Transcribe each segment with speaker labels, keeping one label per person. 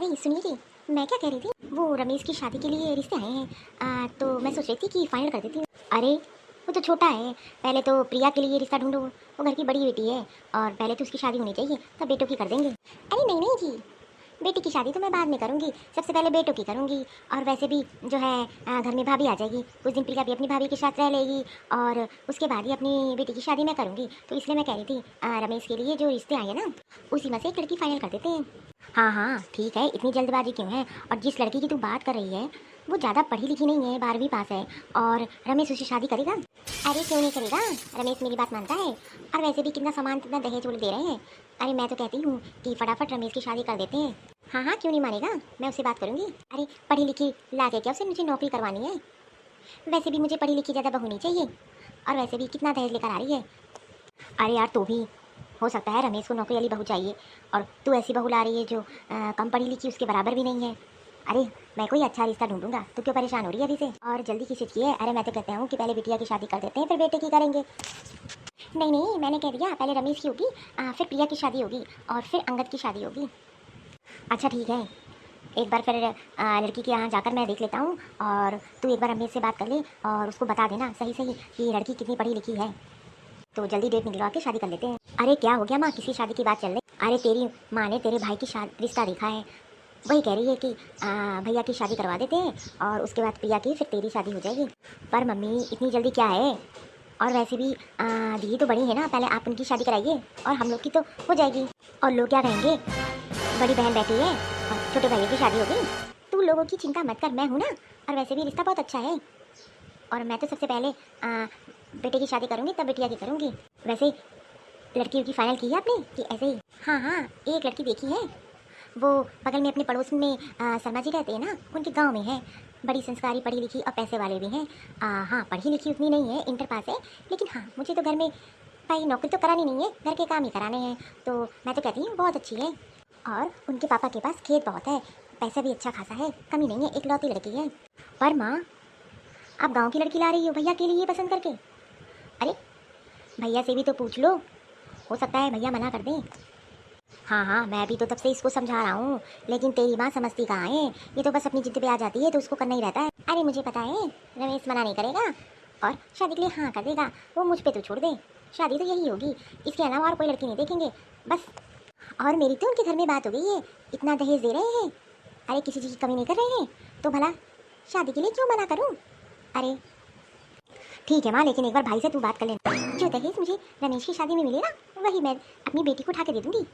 Speaker 1: अरे सुनिए जी, मैं क्या कह रही थी, वो रमेश की शादी के लिए रिश्ते आए हैं। तो मैं सोच रही थी कि फाइनल कर देती हूँ। अरे वो तो छोटा है, पहले तो प्रिया के लिए रिश्ता ढूंढो, वो घर की बड़ी बेटी है और पहले तो उसकी शादी होनी चाहिए, तब बेटों की कर देंगे। अरे नहीं नहीं जी, बेटी की शादी तो मैं बाद में करूँगी, सबसे पहले बेटों की करूँगी। और वैसे भी जो है घर में भाभी आ जाएगी, कुछ दिन प्रिया भी अपनी भाभी के साथ रह लेगी और उसके बाद ही अपनी बेटी की शादी मैं करूँगी। तो इसलिए मैं कह रही थी रमेश के लिए जो रिश्ते आए हैं ना, उसी में से एक लड़की फाइनल कर देते हैं। हाँ हाँ ठीक है, इतनी जल्दबाजी क्यों है। और जिस लड़की की तू बात कर रही है वो ज़्यादा पढ़ी लिखी नहीं है, 12वीं पास है और रमेश उससे शादी करेगा। अरे क्यों नहीं करेगा, रमेश मेरी बात मानता है। और वैसे भी कितना सामान कितना दहेज वो लोग दे रहे हैं। अरे मैं तो कहती हूँ कि फटाफट रमेश की शादी कर देते हैं। हाँ हाँ क्यों नहीं मानेगा, मैं उससे बात करूँगी। अरे पढ़ी लिखी ला के क्या उसे मुझे नौकरी करवानी है। वैसे भी मुझे पढ़ी लिखी ज़्यादा बहू नहीं चाहिए। और वैसे भी कितना दहेज लेकर आ रही है। अरे यार तो भी हो सकता है रमेश को नौकरी वाली बहू चाहिए और तू ऐसी बहू ला रही है जो कम पढ़ी लिखी उसके बराबर भी नहीं है। अरे मैं कोई अच्छा रिश्ता ढूंढूंगा, तो क्यों परेशान हो रही है अभी से और जल्दी किसी की है। अरे मैं तो कहता हूँ कि पहले बिटिया की शादी कर देते हैं फिर बेटे की करेंगे। नहीं नहीं मैंने कह दिया पहले रमेश की होगी, फिर प्रिया की शादी होगी और फिर अंगद की शादी होगी। अच्छा ठीक है, एक बार फिर लड़की के यहाँ जाकर मैं देख लेता हूँ और तू एक बार रमेश से बात कर ले और उसको बता देना सही सही कि लड़की कितनी पढ़ी लिखी है, तो जल्दी डेट निकलवा के शादी कर लेते हैं। अरे क्या हो गया माँ, किसी शादी की बात चल रही। अरे तेरी माँ ने तेरे भाई की रिश्ता देखा है, वही कह रही है कि भैया की शादी करवा देते हैं और उसके बाद प्रिया की फिर तेरी शादी हो जाएगी। पर मम्मी इतनी जल्दी क्या है, और वैसे भी दीदी तो बड़ी है ना, पहले आप उनकी शादी कराइए और हम लोग की तो हो जाएगी। और लोग क्या कहेंगे, बड़ी बहन बैठी है और छोटे भैया की शादी हो गई। तू लोगों की चिंता मत कर, मैं हूँ ना। और वैसे भी रिश्ता बहुत अच्छा है और मैं तो सबसे पहले बेटे की शादी करूँगी तब बेटिया की करूँगी। वैसे लड़की की फाइनल की है आपने कि ऐसे ही? हाँ हाँ एक लड़की देखी है, वो बगल में अपने पड़ोस में शर्मा जी रहते हैं ना, उनके गांव में है। बड़ी संस्कारी पढ़ी लिखी और पैसे वाले भी हैं। हाँ पढ़ी लिखी उतनी नहीं है, इंटर पास है, लेकिन हाँ मुझे तो घर में भाई नौकरी तो करानी नहीं है, घर के काम ही कराने हैं, तो मैं तो कहती हूँ बहुत अच्छी है। और उनके पापा के पास खेत बहुत है, पैसा भी अच्छा खासा है, कमी नहीं है, इकलौती लड़की है। पर माँ आप गाँव की लड़की ला रही हो भैया के लिए पसंद करके। अरे भैया से भी तो पूछ लो, हो सकता है भैया मना कर दें। हाँ हाँ मैं भी तो तब से इसको समझा रहा हूँ, लेकिन तेरी माँ समझती कहाँ है, ये तो बस अपनी जिद पे आ जाती है तो उसको करना ही रहता है। अरे मुझे पता है रमेश मना नहीं करेगा और शादी के लिए हाँ कर देगा, वो मुझ पे तो छोड़ दे, शादी तो यही होगी, इसके अलावा और कोई लड़की नहीं देखेंगे बस। और मेरी तो उनके घर में बात हो गई है, इतना दहेज दे रहे हैं, अरे किसी चीज़ की कमी नहीं कर रहे हैं, तो भला शादी के लिए क्यों मना करूँ। अरे ठीक है माँ, लेकिन एक बार भाई से तू बात कर लेना, जो दहेज मुझे रमेश की शादी में मिले ना वही मैं अपनी बेटी को उठा के दे दूँगी।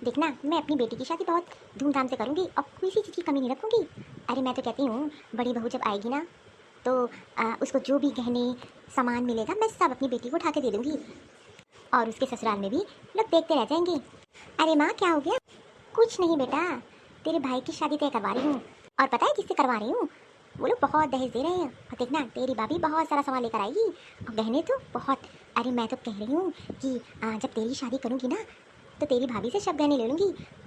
Speaker 1: देखना मैं अपनी बेटी की शादी बहुत धूमधाम से करूँगी और किसी चीज़ की कमी नहीं रखूँगी। अरे मैं तो कहती हूँ बड़ी बहू जब आएगी ना तो उसको जो भी गहने सामान मिलेगा मैं सब अपनी बेटी को उठा के दे दूँगी और उसके ससुराल में भी लोग देखते रह जाएंगे। अरे माँ क्या हो गया, कुछ नहीं बेटा, तेरे भाई की शादी तय करवा रही हूँ और पता है किससे करवा रही हूँ, वो लोग बहुत दहेज दे रहे हैं और देखना तेरी भाभी बहुत सारा सामान लेकर आएगी और गहने तो बहुत। अरे मैं तो कह रही हूँ कि जब तेरी शादी करूँगी ना तो तेरी भाभी से सब गहने ले लूँगी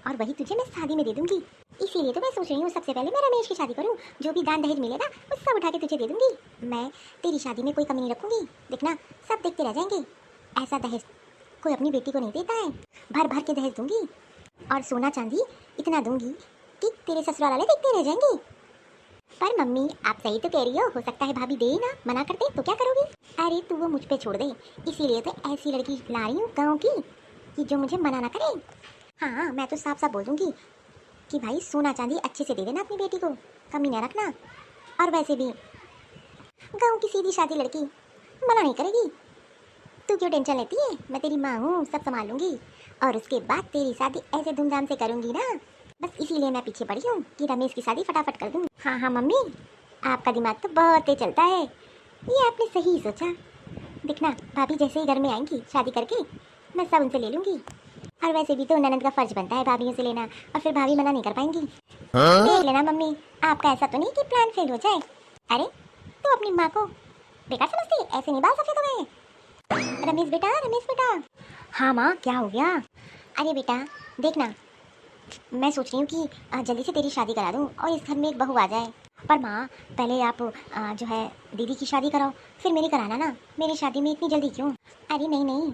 Speaker 1: और वही तुझे मैं शादी में दे दूँगी। इसीलिए तो मैं सोच रही हूँ सबसे पहले मैं रमेश की शादी करूँ, जो भी दान दहेज मिलेगा वो सब उठा के तुझे दे दूँगी। मैं तेरी शादी में कोई कमी नहीं रखूँगी, देखना सब देखते रह जाएंगे। ऐसा दहेज कोई अपनी बेटी को नहीं देता है, भर भर के दहेज दूँगी और सोना चांदी इतना दूँगी कि तेरे ससुराल वाले देखते रह जाएंगे। पर मम्मी आप सही तो कह रही हो सकता है भाभी दे ना, मना कर दे तो क्या करोगी। अरे तू वो मुझ पे छोड़ दे, इसीलिए तो ऐसी लड़की ला रही हूँ गाँव की कि जो मुझे मना ना करे। हाँ मैं तो साफ साफ बोल दूँगी कि भाई सोना चांदी अच्छे से दे देना अपनी बेटी को, कमी ना रखना। और वैसे भी गाँव की सीधी शादी लड़की मना नहीं करेगी, तू क्यों टेंशन लेती है, मैं तेरी माँ हूँ सब संभाल लूँगी और उसके बाद तेरी शादी ऐसे धूमधाम से करूँगी ना, बस इसीलिए मैं पीछे पड़ी हूँ कि रमेश की शादी फटाफट कर दूँ। हाँ हाँ मम्मी आपका दिमाग तो बहुत तेज चलता है, ये आपने सही सोचा। देखना भाभी जैसे ही घर में आएंगी शादी करके मैं सब उनसे ले लूँगी और वैसे भी तो ननद का फर्ज बनता है भाभीयों से लेना और फिर भाभी मना नहीं कर पाएंगी। देख लेना मम्मी आपका ऐसा तो नहीं कि प्लान फेल हो जाए। अरे तू अपनी माँ को बेकार समझती है, ऐसे नहीं बाल सफेद हो गए। रमेश बेटा रमेश बेटा। हाँ माँ क्या हो गया। अरे बेटा देखना मैं सोच रही हूँ कि जल्दी से तेरी शादी करा दूँ और इस घर में एक बहू आ जाए। पर माँ पहले आप जो है दीदी की शादी कराओ फिर मेरी कराना ना, मेरी शादी में इतनी जल्दी क्यों। अरे नहीं नहीं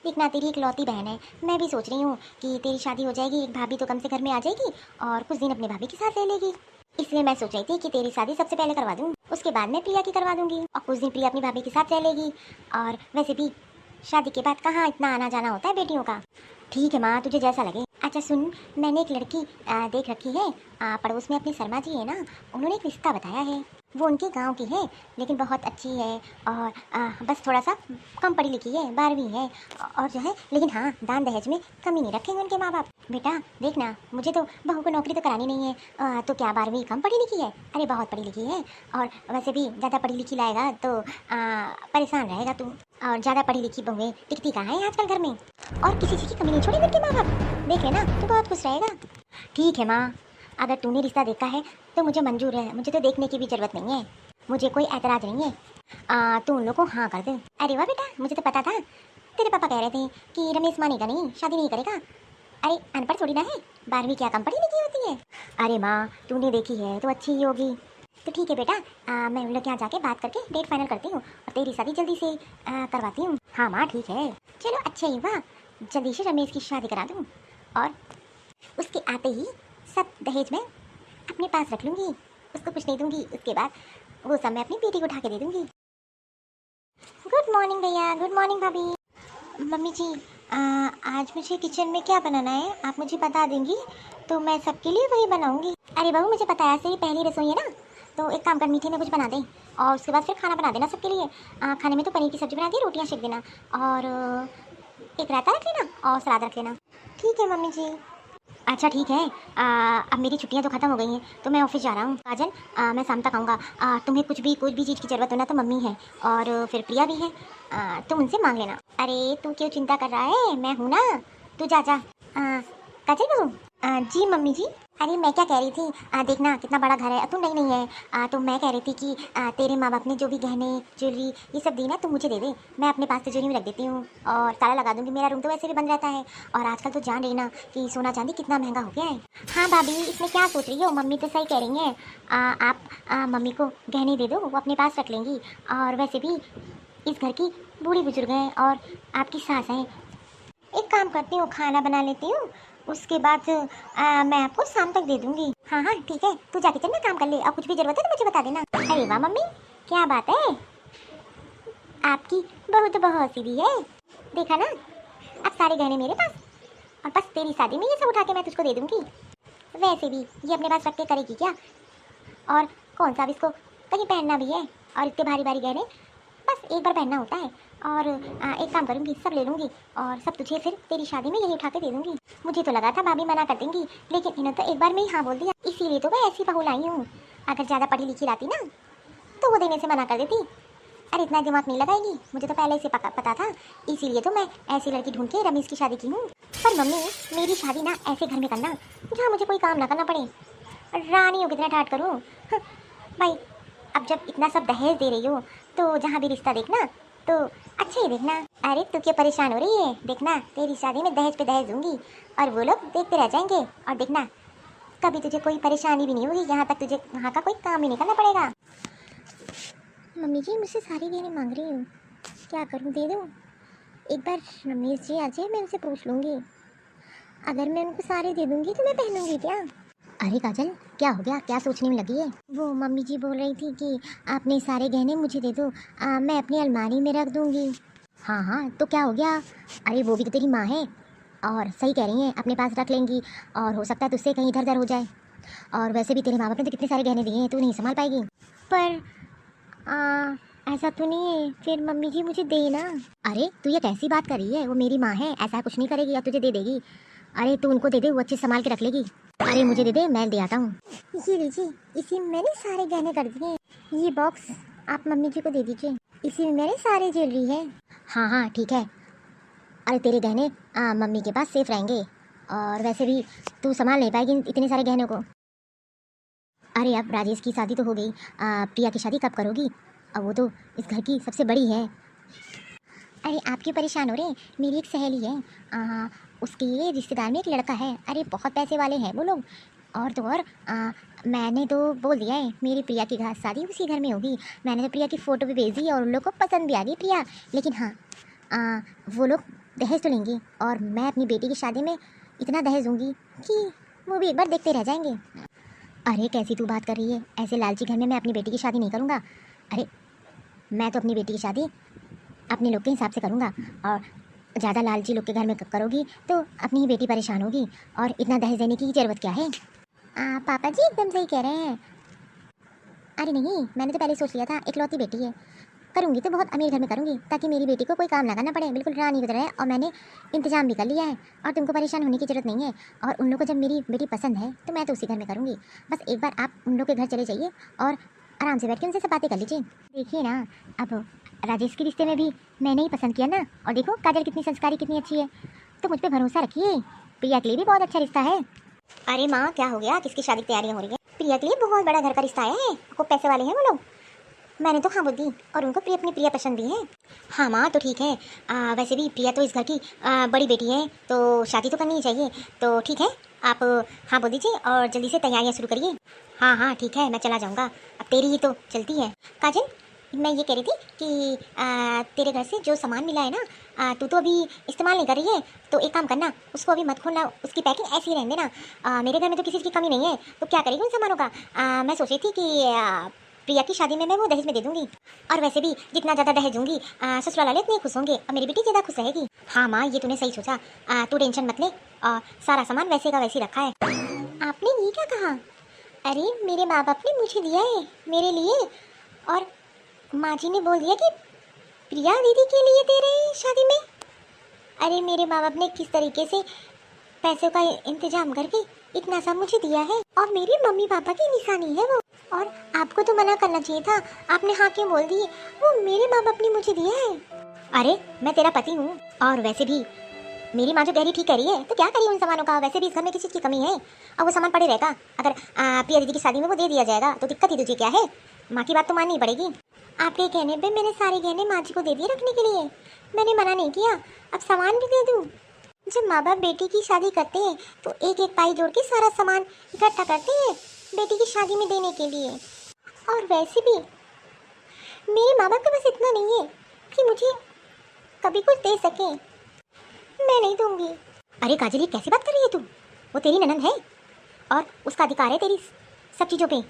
Speaker 1: देखना तेरी इकलौती बहन है, मैं भी सोच रही हूँ कि तेरी शादी हो जाएगी, एक भाभी तो कम से घर में आ जाएगी और कुछ दिन अपने भाभी के साथ रह लेगी। इसलिए मैं सोच रही थी कि तेरी शादी सबसे पहले करवा दूँ, उसके बाद मैं प्रिया की करवा दूंगी और कुछ दिन प्रिया अपनी भाभी के साथ रह लेगी। और वैसे भी शादी के बाद कहाँ इतना आना जाना होता है बेटियों का। ठीक है माँ, तुझे जैसा लगे। अच्छा सुन, मैंने एक लड़की देख रखी है, पड़ोस में अपनी शर्मा जी है ना, उन्होंने एक रिश्ता बताया है। वो उनके गांव की है लेकिन बहुत अच्छी है और बस थोड़ा सा कम पढ़ी लिखी है, 12वीं है और जो है, लेकिन हाँ दान दहेज में कमी नहीं रखेंगे उनके माँ बाप। बेटा देखना, मुझे तो बहू को नौकरी तो करानी नहीं है, तो क्या 12वीं कम पढ़ी लिखी है? अरे बहुत पढ़ी लिखी है, और वैसे भी ज़्यादा पढ़ी लिखी लाएगा तो परेशान रहेगा तू। और ज़्यादा पढ़ी लिखी बहुएं टिकती कहाँ है आजकल घर में, और किसी चीज़ की कमी नहीं छोड़ी उनके माँ बाप। देख लेना तो बहुत खुश रहेगा। ठीक है माँ, अगर तूने रिश्ता देखा है तो मुझे मंजूर है, मुझे तो देखने की भी जरूरत नहीं है, मुझे कोई एतराज नहीं है। तू उन लोग को हाँ कर दे। अरे वाह बेटा, मुझे तो पता था, तेरे पापा कह रहे थे कि रमेश मानेगा नहीं, शादी नहीं करेगा। अरे अनपढ़ थोड़ी ना है, 12वीं क्या कम पढ़ी लिखी होती है? अरे माँ तूने देखी है तो अच्छी ही होगी। तो ठीक है बेटा, मैं उन लोग के यहाँ जाके बात करके डेट फाइनल करती हूँ और तेरी शादी जल्दी से करवाती हूँ। हाँ माँ ठीक है, चलो अच्छा ही हुआ, जल्दी से रमेश की शादी करा दूँ और उसके आते ही सब दहेज में अपने पास रख लूँगी, उसको कुछ नहीं दूँगी। उसके बाद वो सब मैं अपनी बेटी को उठा के दे दूँगी। गुड मॉर्निंग भैया, गुड मॉर्निंग भाभी। मम्मी जी आज मुझे किचन में क्या बनाना है आप मुझे बता देंगी तो मैं सबके लिए वही बनाऊँगी। अरे बहू मुझे पता है, ऐसे ही पहली रसोई है ना, तो एक काम कर मीठे में कुछ बना दें और उसके बाद फिर खाना बना देना सबके लिए। खाने में तो पनीर की सब्जी बना दी, रोटियाँ सेक देना और एक रायता रख लेना और सलाद रख लेना। ठीक है मम्मी जी। अच्छा ठीक है, अब मेरी छुट्टियां तो ख़त्म हो गई हैं तो मैं ऑफिस जा रहा हूँ। काजल मैं शाम तक आऊँगा। तुम्हें कुछ भी चीज़ की ज़रूरत हो ना तो मम्मी है और फिर प्रिया भी है, तुम उनसे मांग लेना। अरे तू क्यों चिंता कर रहा है, मैं हूँ ना, तू जा जा। काजल बहू। जी मम्मी जी। अरे मैं क्या कह रही थी, देखना कितना बड़ा घर है, तू नहीं नहीं है, तो मैं कह रही थी कि तेरे माँ बाप ने जो भी गहने ज्वेलरी ये सब दी ना तू मुझे दे दे, मैं अपने पास तिजोरी में रख देती हूँ और ताला लगा दूंगी। मेरा रूम तो वैसे भी बंद रहता है और आजकल तो जान रही ना कि सोना चांदी कितना महंगा हो गया है। हाँ भाभी इसमें क्या सोच रही हो, मम्मी तो सही कह रही हैं। आप मम्मी को गहने दे दो, वो अपने पास रख लेंगी। और वैसे भी इस घर की बूढ़ी बुजुर्ग हैं और आपकी सास हैं। एक काम करती हूँ, खाना बना लेती हूँ, उसके बाद मैं आपको शाम तक दे दूंगी। हाँ हाँ ठीक है, तू जाके चल ना काम कर ले और कुछ भी जरूरत है तो मुझे बता देना। अरे वाह मम्मी, क्या बात है, आपकी बहू तो बहुत सीधी है। देखा ना, अब सारे गहने मेरे पास और बस तेरी शादी में ये सब उठा के मैं तुझको दे दूंगी। वैसे भी ये अपने पास रख के करेगी क्या, और कौन सा अब इसको कहीं पहनना भी है, और इतने भारी भारी गहने बस एक बार पहनना होता है। और एक काम करूंगी, सब ले लूंगी और सब तुझे फिर तेरी शादी में यही उठा के दे दूंगी। मुझे तो लगा था भाभी मना कर देंगी, लेकिन इन्होंने तो एक बार में ही हाँ बोल दिया, इसीलिए तो मैं ऐसी बहू लाई हूँ। अगर ज़्यादा पढ़ी लिखी लाती ना तो वो देने से मना कर देती। अरे इतना दिमाग नहीं लगाएगी, मुझे तो पहले से पता था, इसीलिए तो मैं ऐसी लड़की ढूंढ के रमेश की शादी की हूँ। पर मम्मी मेरी शादी ना ऐसे घर में करना जहाँ मुझे कोई काम ना करना पड़े, रानी हो कितना ठाट करूँ। भाई अब जब इतना सब दहेज दे रही हो तो जहाँ भी रिश्ता देखना तो अच्छा ही देखना। अरे तू क्यों परेशान हो रही है, देखना तेरी शादी में दहेज पे दहेज दूंगी और वो लोग देखते रह जाएंगे, और देखना कभी तुझे कोई परेशानी भी नहीं होगी, यहाँ तक तुझे वहाँ का कोई काम ही नहीं करना पड़ेगा। मम्मी जी मुझसे सारी गहने मांग रही हूँ, क्या करूँ, दे दूँ? एक बार रमेश जी आ जाए मैं उनसे पूछ लूँगी, अगर मैं उनको सारे दे दूँगी तो मैं पहनूँगी क्या? अरे काजल क्या हो गया, क्या सोचने में लगी है? वो मम्मी जी बोल रही थी कि आपने सारे गहने मुझे दे दो, मैं अपनी अलमारी में रख दूँगी। हाँ हाँ तो क्या हो गया, अरे वो भी तो तेरी माँ है और सही कह रही हैं, अपने पास रख लेंगी और हो सकता है तुझसे कहीं इधर उधर हो जाए। और वैसे भी तेरे माँ बाप ने तो कितने सारे गहने दिए हैं, तू नहीं संभाल पाएगी। पर ऐसा तो नहीं है, फिर मम्मी जी मुझे देना। अरे तू ये कैसी बात कर रही है, वो मेरी माँ है, ऐसा कुछ नहीं करेगी या तुझे दे देगी। अरे तू उनको दे दे, वो अच्छे संभाल के रख लेगी। अरे मुझे दे दे, मैं ले आता हूँ। ये लीजिए, इसी में मैंने सारे गहने कर दिए, ये बॉक्स आप मम्मी जी को दे दीजिए, इसी में मेरे सारे ज्वेलरी है। हाँ हाँ ठीक है, अरे तेरे गहने मम्मी के पास सेफ रहेंगे और वैसे भी तू संभाल नहीं पाएगी इतने सारे गहनों को। अरे अब राजेश की शादी तो हो गई, प्रिया की शादी कब करोगी, अब वो तो इस घर की सबसे बड़ी है। अरे आप क्यों परेशान हो रहे हैं, मेरी एक सहेली है, उसके रिश्तेदार में एक लड़का है, अरे बहुत पैसे वाले हैं वो लोग, और तो और मैंने तो बोल दिया है मेरी प्रिया की घर शादी उसी घर में होगी। मैंने तो प्रिया की फ़ोटो भी भेज दी और उन लोग को पसंद भी आ गई प्रिया, लेकिन हाँ वो लोग दहेज तो लेंगी और मैं अपनी बेटी की शादी में इतना दहेज दूंगी कि वो भी एक बार देखते रह जाएंगे। अरे कैसी तू बात कर रही है, ऐसे लालची घर में मैं अपनी बेटी की शादी नहीं करूँगा। अरे मैं तो अपनी बेटी की शादी अपने लोग के हिसाब से करूँगा, और ज़्यादा लालची लोग के घर में करोगी तो अपनी ही बेटी परेशान होगी, और इतना दहेज देने की ज़रूरत क्या है। पापा जी एकदम सही कह रहे हैं। अरे नहीं, मैंने तो पहले सोच लिया था, इकलौती बेटी है, करूँगी तो बहुत अमीर घर में करूँगी ताकि मेरी बेटी को कोई काम ना करना पड़े, बिल्कुल रानी की तरह है। और मैंने इंतजाम भी कर लिया है और तुमको परेशान होने की ज़रूरत नहीं है। और उन लोग को जब मेरी बेटी पसंद है तो मैं तो उसी घर में करूँगी। बस एक बार आप उन लोग के घर चले जाइए और आराम से बैठ के उनसे सब बातें कर लीजिए। देखिए ना, अब राजेश के रिश्ते में भी मैंने ही पसंद किया ना, और देखो काजल कितनी संस्कारी, कितनी अच्छी है, तो मुझ पर भरोसा रखिए। प्रिया के लिए भी बहुत अच्छा रिश्ता है। अरे माँ क्या हो गया, किसकी शादी की तैयारियाँ हो रही है? प्रिया के लिए बहुत बड़ा घर का रिश्ता है, खूब पैसे वाले हैं वो लोग। मैंने तो हाँ बोल दी, और उनको अपनी प्रिया पसंद भी है। हाँ माँ तो ठीक है, वैसे भी प्रिया तो इस घर की बड़ी बेटी है, तो शादी तो करनी ही चाहिए। तो ठीक है, आप हाँ बोल दीजिए और जल्दी से तैयारियाँ शुरू करिए। हाँ हाँ ठीक है, मैं चला जाऊँगा, अब तेरी ही तो चलती है। काजल, मैं ये कह रही थी कि तेरे घर से जो सामान मिला है ना, तू तो अभी इस्तेमाल नहीं कर रही है, तो एक काम करना, उसको अभी मत खोलना, उसकी पैकिंग ऐसी ही रहने देना। मेरे घर में तो किसी चीज़ की कमी नहीं है, तो क्या करेगी उन सामानों का? मैं सोच रही थी कि प्रिया की शादी में मैं वो दहेज में दे दूंगी, और वैसे भी जितना ज़्यादा दहेज दूंगी ससुराल वाले इतने खुश होंगे और मेरी बेटी ज़्यादा खुश रहेगी। हाँ माँ ये तूने सही सोचा, तू टेंशन मत ले, सारा सामान वैसे का वैसे रखा है। आपने ये क्या कहा? अरे मेरे माँ बाप ने मुझे दिया है मेरे लिए, और माँ जी ने बोल दिया कि प्रिया दीदी के लिए दे रहे हैं शादी में। अरे मेरे माँ बाप ने किस तरीके से पैसों का इंतजाम करके इतना सब मुझे दिया है, और मेरे मम्मी पापा की निशानी है वो। और आपको तो मना करना चाहिए था, आपने हाँ क्यों बोल दी? वो मेरे माँ बाप ने मुझे दिया है। अरे मैं तेरा पति हूँ, और वैसे भी मेरी माँ जो कह रही ठीक कह रही है, तो क्या करिए उन सामानों का? वैसे भी इस घर में किसी चीज़ की कमी है, और वो सामान पड़े रहेगा। अगर प्रिया दीदी की शादी में वो दे दिया जाएगा तो दिक्कत ही तुझे क्या है? माँ की बात तो माननी पड़ेगी। आपके कहने पे मैंने सारे गहने माँ जी को दे दिए रखने के लिए, मैंने मना नहीं किया। अब सामान भी दे दूँ? जब माँ बाप बेटी की शादी करते हैं तो एक एक पाई जोड़ के सारा सामान इकट्ठा करते हैं बेटी की शादी में देने के लिए। और वैसे भी मेरे माँ बाप के पास इतना नहीं है कि मुझे कभी कुछ दे सके, मैं नहीं दूंगी। अरे काजल ये कैसी बात कर रही है तू? वो तेरी ननद है और उसका अधिकार है तेरी सब चीज़ों पे,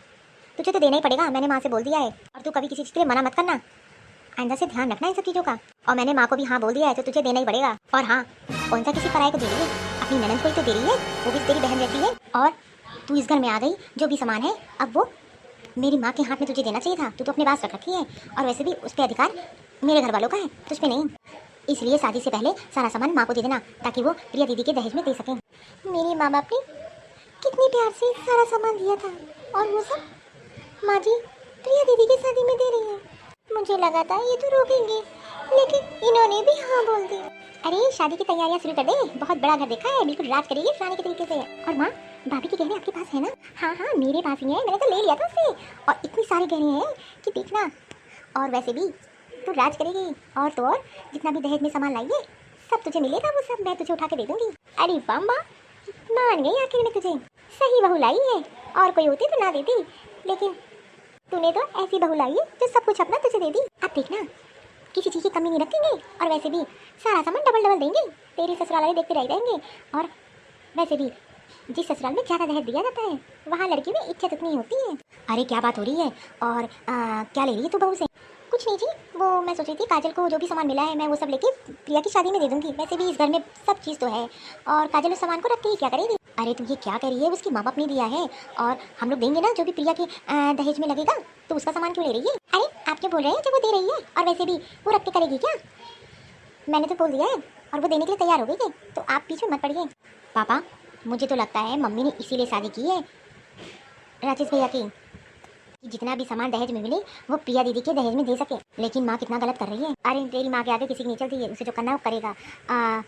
Speaker 1: तुझे तो देना ही पड़ेगा, मैंने माँ से बोल दिया है। और तू कभी किसी चीज़ के लिए मना मत करना, आइंदा से ध्यान रखना इन सब चीज़ों का। और मैंने माँ को भी हाँ बोल दिया है, तो तुझे देना ही पड़ेगा। और हाँ, कौन सा किसी पराये को दे रही है, अपनी ननद को ही तो दे रही है, वो भी तेरी बहन जैसी है। और तू इस घर में आ गई, जो भी सामान है अब वो मेरी माँ के हाथ में तुझे देना चाहिए था, तू तो अपने पास रख रखी है। और वैसे भी उस पर अधिकार मेरे घर वालों का है, तुझ पे नहीं। इसलिए शादी से पहले सारा सामान माँ को दे देना, ताकि वो प्रिया दीदी के दहेज में दे सकें। मेरे माँ बाप ने कितने प्यार से सारा सामान दिया था, और वो सब माँ जी प्रिया दीदी की शादी में दे रही है। मुझे लगा था ये तो रोकेंगे, लेकिन इन्होंने भी हाँ बोल दी। अरे शादी की तैयारियां शुरू कर दे, बहुत बड़ा घर देखा है, बिल्कुल राज करेगी रानी के तरीके से। और माँ भाभी के गहने आपके पास है ना? हाँ हाँ मेरे पास ही है, मैंने तो ले लिया था उससे, और इतनी सारे गहने हैं कि देखना। और वैसे भी तू राज करेगी, और तो और जितना भी दहेज में सामान लाई है सब तुझे मिलेगा, वो सब मैं तुझे उठा के दे दूंगी। अरे वाह माँ, मान गई आखिर में, तुझे सही बहू लाई है, और कोई होती तो ना देती, लेकिन तूने तो ऐसी बहू लाई है जो सब कुछ अपना तुझे दे दी। अब देखना किसी चीज़ की कमी नहीं रखेंगे, और वैसे भी सारा सामान डबल डबल देंगे, तेरे ससुराल वाले देखते रह जाएंगे। और वैसे भी जिस ससुराल में ज़्यादा दहेज दिया जाता है वहाँ लड़की में इज्जत उतनी होती है। अरे क्या बात हो रही है, और क्या ले रही है तू बहू से? कुछ नहीं जी, वो मैं सोच रही थी काजल को जो भी सामान मिला है मैं वो सब लेके प्रिया की शादी में दे दूंगी। वैसे भी इस घर में सब चीज़ तो है, और काजल उस सामान को रख के ही क्या करेगी? अरे तुम ये क्या कर रही है, उसकी माँ बाप ने दिया है, और हम लोग देंगे ना जो भी प्रिया के दहेज में लगेगा, तो उसका सामान क्यों ले रही है? अरे आप क्या बोल रहे हैं, जब वो दे रही है और वैसे भी वो रख के करेगी क्या? मैंने तो बोल दिया है, और वो देने के लिए तैयार हो गई है, तो आप बीच में मत पड़िए। पापा मुझे तो लगता है मम्मी ने इसीलिए शादी की है राजेश भैया की, कि जितना भी सामान दहेज में मिले वो प्रिया दीदी के दहेज में दे सके। लेकिन माँ कितना गलत कर रही है। अरे तेरी माँ के आगे किसी की नहीं चलती है, उसे जो करना है वो करेगा।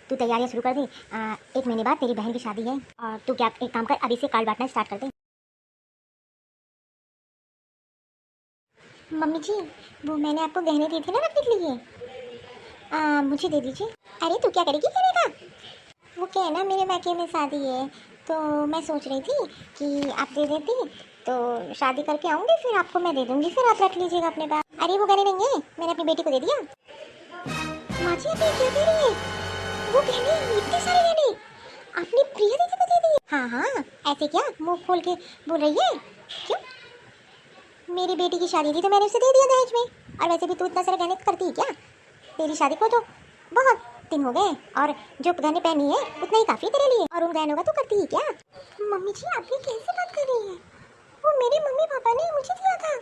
Speaker 1: तू तैयारियां शुरू कर दे, 1 महीने बाद तेरी बहन की शादी है, और तू क्या एक काम कर, अभी से कार्ड बांटना स्टार्ट कर दे। मम्मी जी वो मैंने आपको गहने दिए थे ना रखने के लिए, मुझे दे दीजिए। अरे तू क्या करेगी गहने का? वो क्या है ना, मेरे मायके में शादी है, तो मैं सोच रही थी कि आप दे देती, तो शादी करके आऊँगी फिर आपको मैं दे दूँगी, फिर आप रख लीजिएगा अपने पास। अरे वो गहने नहीं है, मैंने अपनी बेटी को दे दिया। माँ जी आप ये क्या कह रही है? वो गहने, इतने सारे गहने आपने प्रिया दीदी को दे दिए? हाँ हाँ, ऐसे क्या मुंह खोल के बोल रही है? क्यों? मेरी बेटी की शादी थी तो मैंने उसे दे दिया दहेज में। और वैसे भी तू इतना सारा गहने करती है क्या? तेरी शादी को तो बहुत दिन हो गए और जो गहने पहनी है उतना ही काफी तेरे लिए, और उन गहनों का तू करती है क्या? मम्मी जी आप ये कैसे बात कर रही है? वो मेरे मम्मी पापा ने मुझे दिया था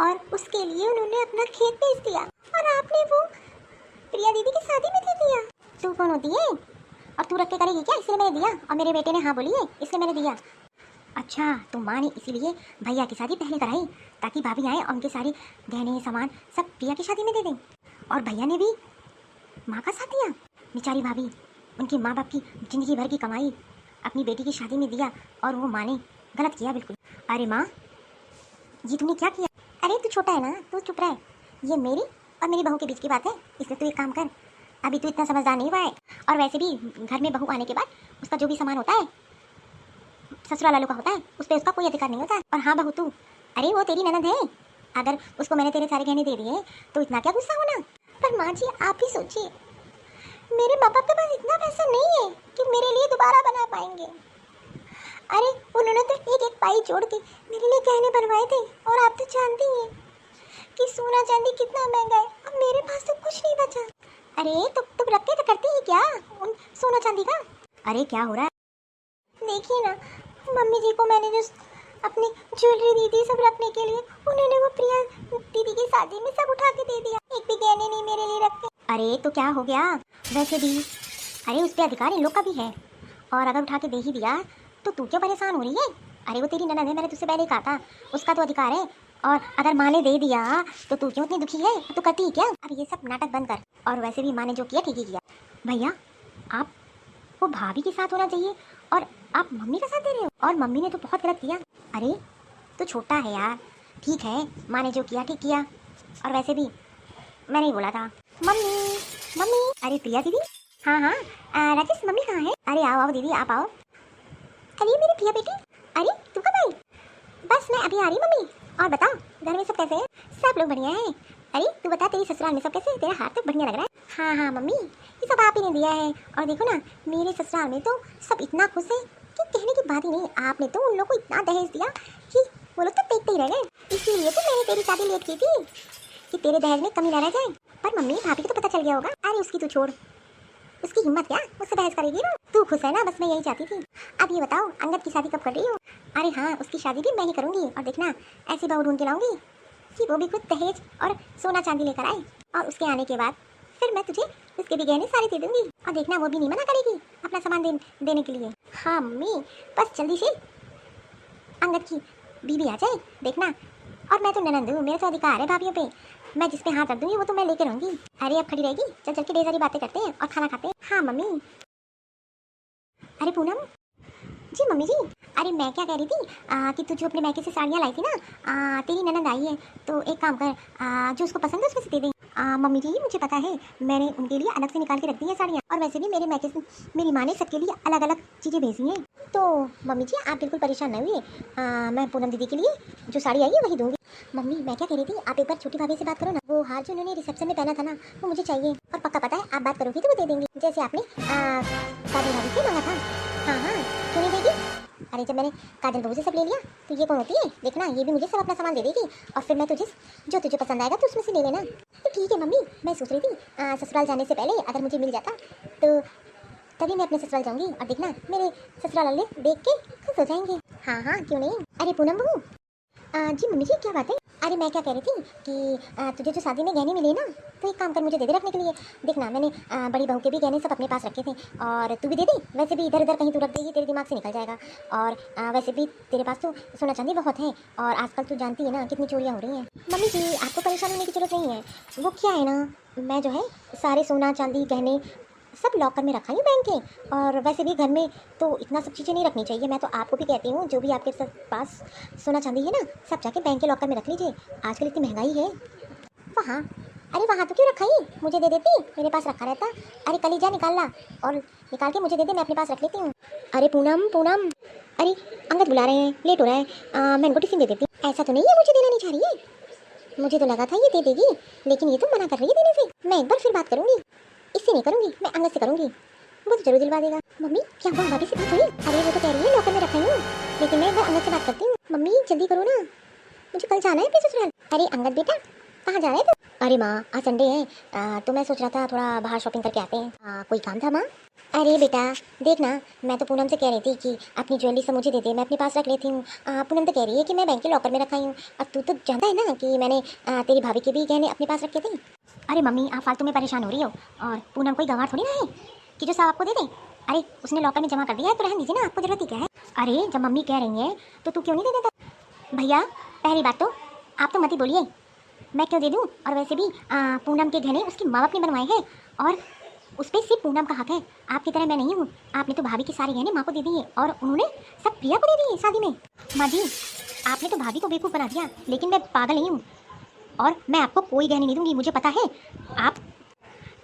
Speaker 1: और उसके लिए उन्होंने अपना खेत बेच दिया, और आपने वो प्रिया दीदी की शादी में दे दिया। तू कौन होती है और तू रख के करेगी क्या? इसलिए मैंने दिया और मेरे बेटे ने हाँ बोली है इसलिए मैंने दिया। अच्छा, तो माँ ने इसीलिए भैया की शादी पहले कराई ताकि भाभी आए और उनके सारे गहने सामान सब प्रिया की शादी में दे दें, और भैया ने भी माँ का साथ दिया। बेचारी भाभी उनकी माँ बाप की जिंदगी भर की कमाई अपनी बेटी की शादी में दिया, और वो माँ ने गलत किया बिल्कुल। अरे माँ ये तूने क्या किया? अरे तू छोटा है ना, तू चुप रह, ये मेरी और मेरी बहू के बीच की बात है, इसलिए तू एक काम कर, अभी तू इतना समझदार नहीं हुआ है, और वैसे भी घर में बहू आने के बाद उसका जो भी सामान होता है ससुराल वालों का होता है, उस पर उसका कोई अधिकार नहीं होता। और हाँ बहू तू, अरे वो तेरी ननद है, अगर उसको मैंने तेरे सारे गहने दे दिए तो इतना क्या गुस्सा होना? पर माँ जी आप ही सोचिए, मेरे माँ बाप के पास इतना पैसा नहीं है कि मेरे लिए दोबारा बना पाएंगे। अरे उन्होंने तो एक एक पाई जोड़ के मेरे लिए गहने बनवाए थे, और आप तो जानती हैं कि सोना चांदी कितना महंगा है, अब मेरे पास तो कुछ नहीं बचा। अरे तुम रख के तो करती है क्या उन सोना चांदी का? अरे क्या हो रहा है? देखिए ना, मम्मी जी को मैंने जो अपनी ज्वेलरी दी थी सब रखने के लिए, उन्होंने वो प्रिया दीदी की शादी में सब उठा के दे दिया, एक भी गहने नहीं मेरे लिए रखे। अरे तो क्या हो गया? वैसे भी अरे उस पर अधिकार इन लोग का भी है, और अगर उठा के दे ही दिया तो तू क्यों परेशान हो रही है? अरे वो तेरी ननद है, मैंने तुझसे पहले कहा था, उसका तो अधिकार है, और अगर माँ ने दे दिया तो तू क्यों इतनी दुखी है? तू करती है क्या? अब ये सब नाटक बंद कर, और वैसे भी माँ ने जो किया ठीक ही किया। भैया आप वो भाभी के साथ होना चाहिए और आप मम्मी का साथ दे रहे हो, और मम्मी ने तो बहुत गलत किया। अरे तो छोटा है यार, ठीक है माँ ने जो किया ठीक किया, और वैसे भी मैंने ही बोला था। मम्मी मम्मी, अरे प्रिया दीदी, हाँ हाँ राकेश मम्मी कहाँ है? अरे आओ आओ दीदी आप आओ। अरे मेरी प्रिया बेटी, अरे तू कब आई? बस मैं अभी आ रही मम्मी। और बताओ घर में सब कैसे हैं? सब लोग बढ़िया हैं। अरे तू बता तेरी ससुराल में सब कैसे? तेरा हाथ तो बढ़िया लग रहा है। हाँ हाँ मम्मी ये सब आप ही ने दिया है, और देखो ना मेरे ससुराल में तो सब इतना खुश है कि कहने की बात ही नहीं। आपने तो उन लोग को इतना दहेज दिया कि वो लोग तो देखते ही रह गए, इसीलिए तो मैंने तेरी शादी लेट की थी कि तेरे दहेज में कमी ना रह जाए। पर मम्मी भाभी को तो पता चल गया होगा। अरे उसकी तू छोड़, उसकी हिम्मत क्या, मुझसे बहस करेगी ना? तू खुश है ना, बस मैं यही चाहती थी। अब ये बताओ अंगद की शादी कब कर रही हो? अरे हाँ उसकी शादी भी मैं ही करूँगी, और देखना ऐसी बहू ढूंढ के लाऊंगी कि वो भी खुद दहेज और सोना चांदी लेकर आए, और उसके आने के बाद फिर मैं तुझे उसके भी गहने सारे दे दूंगी, और देखना वो भी नहीं मना करेगी अपना सामान देने के लिए। हाँ मम्मी बस जल्दी से अंगद की बीवी आ जाए, देखना। और मैं तो ननंद हूँ, मेरा तो अधिकार है भाभीयों पे, मैं जिस पे हाथ रख दूंगी वो तो मैं लेकर रहूंगी। अरे अब खड़ी रहेगी, चल चल के ढेर सारी बातें करते हैं और खाना खाते हैं। हाँ मम्मी। अरे पूनम जी मम्मी जी, अरे मैं क्या कह रही थी कि तू जो अपने मैके से साड़ियाँ लाई थी ना, तेरी ननद आई है तो एक काम कर, जो उसको पसंद है उसमें से दे दे। मम्मी जी मुझे पता है, मैंने उनके लिए अलग से निकाल के रख दी है साड़ियाँ, और वैसे भी मेरे मैके से मेरी माँ ने सबके लिए अलग अलग चीज़ें भेजी हैं, तो मम्मी जी आप बिल्कुल परेशान न हुई, मैं पूनम दीदी के लिए जो साड़ी आई है वही दूँगी। मम्मी मैं क्या कह रही थी, आप एक बार छोटी भाभी से बात करो ना, वो हार जो उन्होंने रिसेप्शन में पहना था ना वो मुझे चाहिए, और पक्का पता है आप बात करोगी तो वो दे देंगे, जैसे आपने काजल भाभी से मांगा था। हाँ हाँ क्यों नहीं देगी? अरे जब मैंने काजल बहू से सब ले लिया तो ये कौन होती है, देखना ये भी मुझे सब अपना सामान दे देगी, और फिर मैं तुझे जो तुझे पसंद आएगा तो उसमें से ले लेना। तो ठीक है मम्मी, मैं सोच रही थी ससुराल जाने से पहले अगर मुझे मिल जाता तो तभी मैं अपने ससुराल जाऊंगी, और देखना मेरे ससुराल वाले देख के खुश हो जाएंगे। हाँ हाँ क्यों नहीं। अरे पूनम बहू, जी मम्मी जी क्या बात है? अरे मैं क्या कह रही थी कि तुझे जो शादी में गहने मिले ना तो एक काम कर मुझे दे दे रखने के लिए, देखना मैंने बड़ी बहू के भी गहने सब अपने पास रखे थे, और तू भी दे दे, वैसे भी इधर उधर कहीं तू रख देगी तेरे दिमाग से निकल जाएगा, और वैसे भी तेरे पास तो सोना चांदी बहुत है, और आजकल तू जानती है ना कितनी चोरियाँ हो रही हैं। मम्मी जी आपको परेशान होने की जरूरत नहीं है, वो क्या है ना मैं जो है सारे सोना चांदी गहने सब लॉकर में रखा है बैंक के, और वैसे भी घर में तो इतना सब चीज़ें नहीं रखनी चाहिए, मैं तो आपको भी कहती हूँ जो भी आपके पास सोना चांदी है ना सब जाके बैंक के लॉकर में रख लीजिए, आजकल इतनी महंगाई है। वहाँ अरे वहाँ तो क्यों रखा ही, मुझे दे देती, मेरे पास रखा रहता। अरे कल ही जा निकाल ला और निकाल के मुझे दे दे, मैं अपने पास रख लेती हूँ। अरे पूनम पूनम, अरे अंगद बुला रहे हैं, लेट हो रहा है, मैं इनको टिफिन दे देती हूँ। ऐसा तो नहीं है मुझे देना नहीं चाह रही है, मुझे तो लगा था ये दे देगी, लेकिन ये तो मना कर रही है देने से, मैं एक बार फिर बात करूँगी। इससे नहीं करूँगी, मैं अंगद से करूँगी, वो तो जरूर दिलवा देगा। मम्मी क्या हुआ, भाभी से बात हुई? अरे वो तो कह रही है लॉकर में रखी हूँ, लेकिन मैं एक बार अंगद से बात करती हूँ। मम्मी जल्दी करो ना, मुझे कल जाना है फिर ससुराल। अरे अंगद बेटा कहाँ जा रहे थे? अरे माँ आज संडे है, तो मैं सोच रहा था थोड़ा बाहर शॉपिंग करके आते हैं। कोई काम था माँ? अरे बेटा देख ना, मैं तो पूनम से कह रही थी कि अपनी ज्वेलरी सब मुझे दे दे, मैं अपने पास रख लेती हूँ। पूनम तो कह रही है कि मैं बैंक के लॉकर में रखाई हूँ। अब तू तो जानता है ना कि मैंने तेरी भाभी के भी गहने अपने पास रखे थे। अरे मम्मी आप फालतू में परेशान हो रही हो, और पूनम कोई गंवार थोड़ी ना है कि जो सब आपको दे दे। अरे उसने लॉकर में जमा कर दिया है तो रहने दीजिए ना, आपको जरूरत ही क्या है। अरे जब मम्मी कह रही है तो तू क्यों नहीं दे देता? भैया पहली बात तो आप तो मत ही बोलिए, मैं क्यों दे दूँ? और वैसे भी पूनम के गहने उसकी माँ बाप ने बनवाए हैं, और उस पर सिर्फ पूनम का हक है, आपकी तरह मैं नहीं हूँ। आपने तो भाभी के सारे गहने माँ को दे दिए और उन्होंने सब प्रिया को दे दिए शादी में। माँ जी आपने तो भाभी को बेवकूफ़ बना दिया, लेकिन मैं पागल नहीं हूँ, और मैं आपको कोई गहने नहीं दूंगी। मुझे पता है आप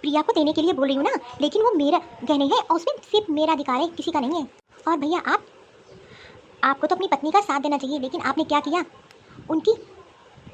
Speaker 1: प्रिया को देने के लिए बोल रही हूँ ना, लेकिन वो मेरा गहने है और उसमें सिर्फ मेरा अधिकार है, किसी का नहीं है। और भैया आपको तो अपनी पत्नी का साथ देना चाहिए, लेकिन आपने क्या किया, उनकी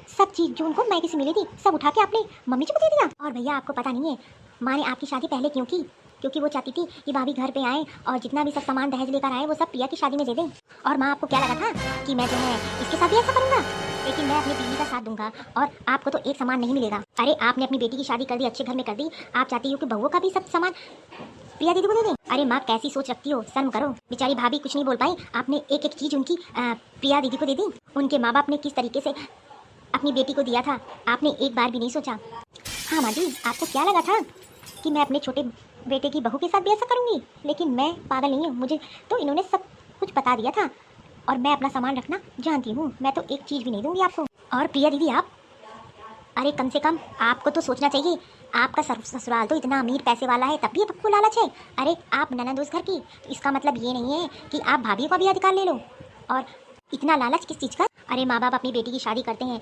Speaker 1: सब चीज़ जो उनको मैके से मिली थी सब उठा के आपने मम्मी जी को दे दिया। और भैया आपको पता नहीं है माँ ने आपकी शादी पहले क्यों की? क्योंकि वो चाहती थी कि भाभी घर पे आए और जितना भी सब सामान दहेज लेकर आए वो सब प्रिया की शादी में दे दें। और माँ आपको क्या लगा था कि मैं जो है इसके साथ भी ऐसा करूँगा? लेकिन मैं अपनी बीवी का साथ दूंगा, और आपको तो एक सामान नहीं मिलेगा। अरे आपने अपनी बेटी की शादी कर दी, अच्छे घर में कर दी, आप चाहती हो कि बहुओं का भी सब सामान प्रिया दीदी को दे दें? अरे माँ कैसी सोच रखती हो, शर्म करो। बेचारी भाभी कुछ नहीं बोल पाई, आपने एक एक चीज़ उनकी प्रिया दीदी को दे दी। उनके माँ बाप ने किस तरीके से अपनी बेटी को दिया था आपने एक बार भी नहीं सोचा। हाँ माँ जी आपको क्या लगा था कि मैं अपने छोटे बेटे की बहू के साथ भी ऐसा करूँगी? लेकिन मैं पागल नहीं हूँ, मुझे तो इन्होंने सब कुछ बता दिया था, और मैं अपना सामान रखना जानती हूँ। मैं तो एक चीज़ भी नहीं दूँगी आपको। और प्रिया दीदी आप, अरे कम से कम आपको तो सोचना चाहिए, आपका ससुराल तो इतना अमीर पैसे वाला है तब भी आपको लालच है। अरे आप ननद उस घर की, तो इसका मतलब ये नहीं है कि आप भाभी का भी अधिकार ले लो। और इतना लालच किस चीज़ का? अरे माँ बाप अपनी बेटी की शादी करते हैं,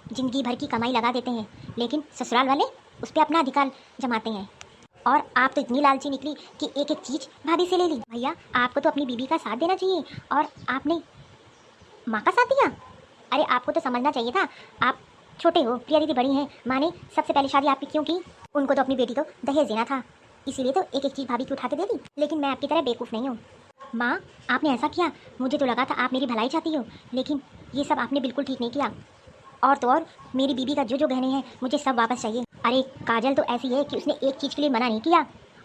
Speaker 1: जिंदगी भर की कमाई लगा देते हैं, लेकिन ससुराल वाले उस पर अपना अधिकार जमाते हैं। और आप तो इतनी लालची निकली कि एक एक चीज़ भाभी से ले ली। भैया आपको तो अपनी बीबी का साथ देना चाहिए, और आपने माँ का साथ दिया। अरे आपको तो समझना चाहिए था, आप छोटे हो, प्रिया दीदी बड़ी हैं, माँ ने सबसे पहले शादी आपकी क्यों की? उनको तो अपनी बेटी को दहेज देना था, इसीलिए तो एक एक चीज़ भाभी की उठा के दे दी। लेकिन मैं आपकी तरह बेवकूफ़ नहीं हूँ माँ, आपने ऐसा किया, मुझे तो लगा था आप मेरी भलाई चाहती हो, लेकिन ये सब आपने बिल्कुल ठीक नहीं किया। और तो और मेरी बीबी का जो जो गहने हैं मुझे सब वापस चाहिए। अरे काजल तो ऐसी है कि उसने एक चीज़ के लिए मना नहीं किया,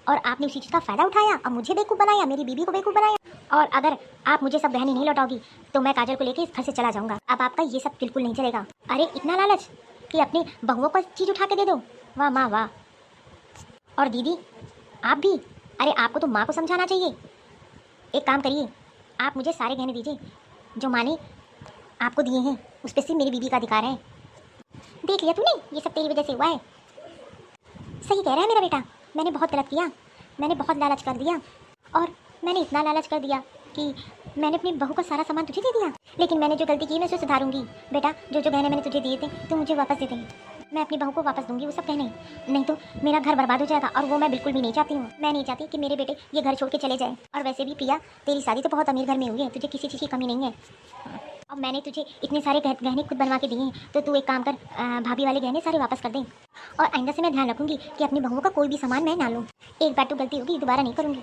Speaker 1: और आपने उसी चीज़ का फ़ायदा उठाया और मुझे बेवकूफ़ बनाया, मेरी बीबी को बेवकूफ़ बनाया। और अगर आप मुझे सब गहने नहीं लौटाओगी तो मैं काजल को लेकर इस घर से चला जाऊँगा। अब आपका ये सब बिल्कुल नहीं चलेगा। अरे इतना लालच कि अपनी बहुओं पर चीज़ उठा के दे दो, वाह माँ वाह। और दीदी आप भी, अरे आपको तो माँ को समझाना चाहिए। एक काम करिए, आप मुझे सारे गहने दीजिए जो माँ ने आपको दिए हैं, उस पर सिर्फ मेरी बीबी का अधिकार है। देख लिया तूने, ये सब तेरी वजह से हुआ है। सही कह रहा है मेरा बेटा, मैंने बहुत गलत किया, मैंने बहुत लालच कर दिया, और मैंने इतना लालच कर दिया कि मैंने अपनी बहू का सारा सामान तुझे दे दिया। लेकिन मैंने जो गलती की मैं उसे सुधारूंगी। बेटा जो जो गहने मैंने तुझे दिए थे तू मुझे वापस दे दे, मैं अपनी बहू को वापस दूंगी वो सब गहने, नहीं तो मेरा घर बर्बाद हो जाएगा, और वो मैं बिल्कुल भी नहीं चाहती हूँ। मैं नहीं चाहती कि मेरे बेटे ये घर छोड़ के चले जाए। और वैसे भी प्रिया तेरी शादी तो बहुत अमीर घर में हुई है, तुझे किसी चीज़ की कमी नहीं है। अब मैंने तुझे इतने सारे गहने खुद बनवा के दिए हैं, तो तू एक काम कर, भाभी वाले गहने सारे वापस कर दें। और आइंदा से मैं ध्यान रखूंगी कि अपनी बहुओं का कोई भी सामान मैं ना लूँ। एक बार तो गलती होगी, दोबारा नहीं करूँगी।